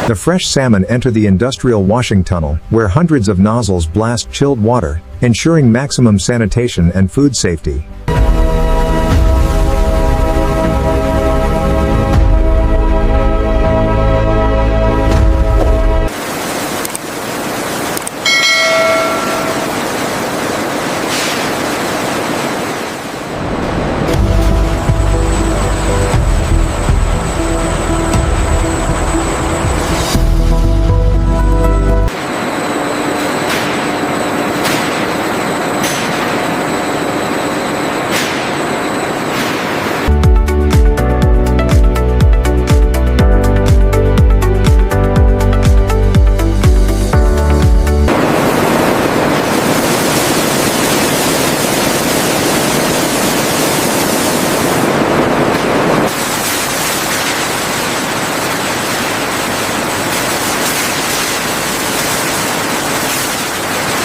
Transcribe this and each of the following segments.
The fresh salmon enter the industrial washing tunnel, where hundreds of nozzles blast chilled water, ensuring maximum sanitation and food safety.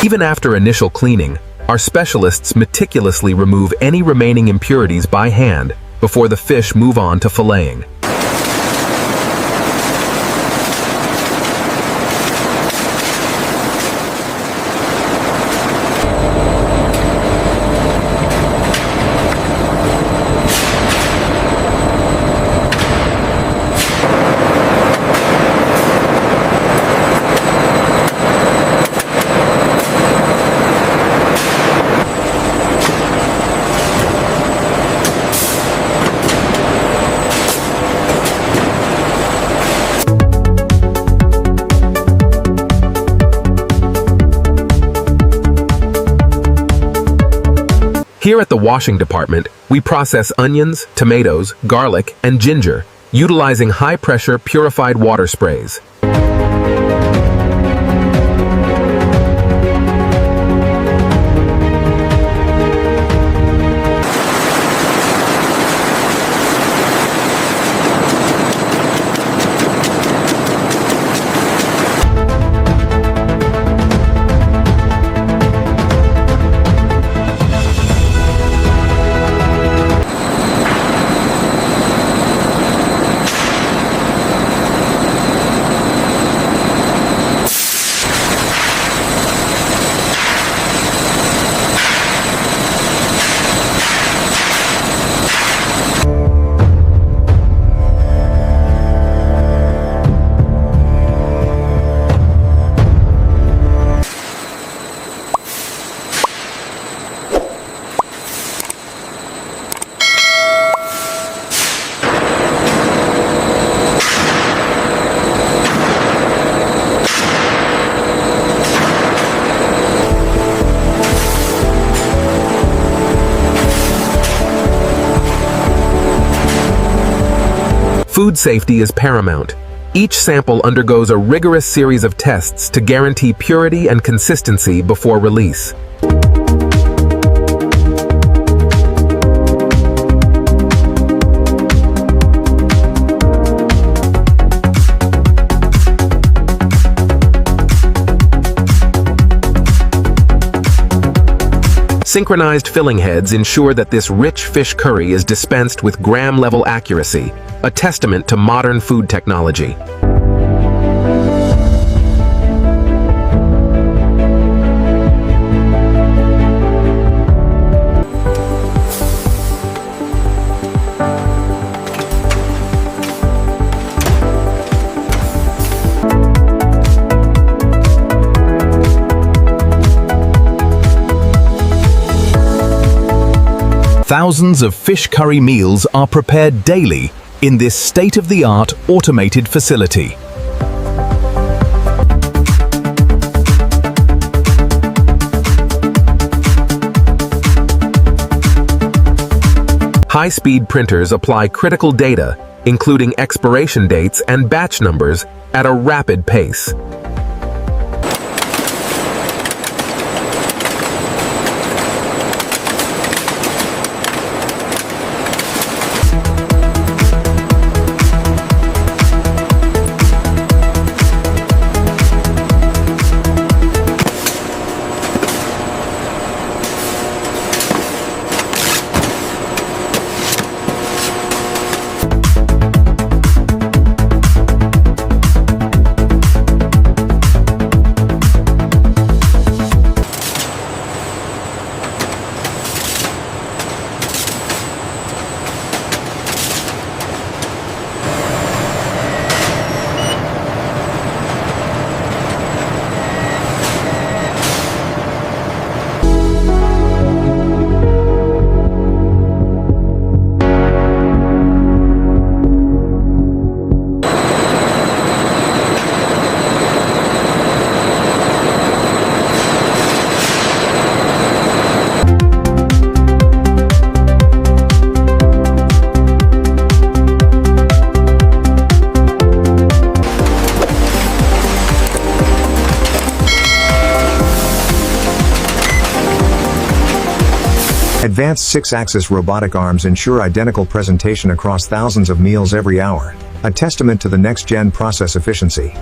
Even after initial cleaning, our specialists meticulously remove any remaining impurities by hand before the fish move on to filleting. Here at the washing department, we process onions, tomatoes, garlic, and ginger, utilizing high-pressure purified water sprays. Food safety is paramount. Each sample undergoes a rigorous series of tests to guarantee purity and consistency before release. Synchronized filling heads ensure that this rich fish curry is dispensed with gram-level accuracy, a testament to modern food technology. Thousands of fish curry meals are prepared daily in this state-of-the-art automated facility. High-speed printers apply critical data, including expiration dates and batch numbers, at a rapid pace. Advanced 6-axis robotic arms ensure identical presentation across thousands of meals every hour, a testament to the next-gen process efficiency.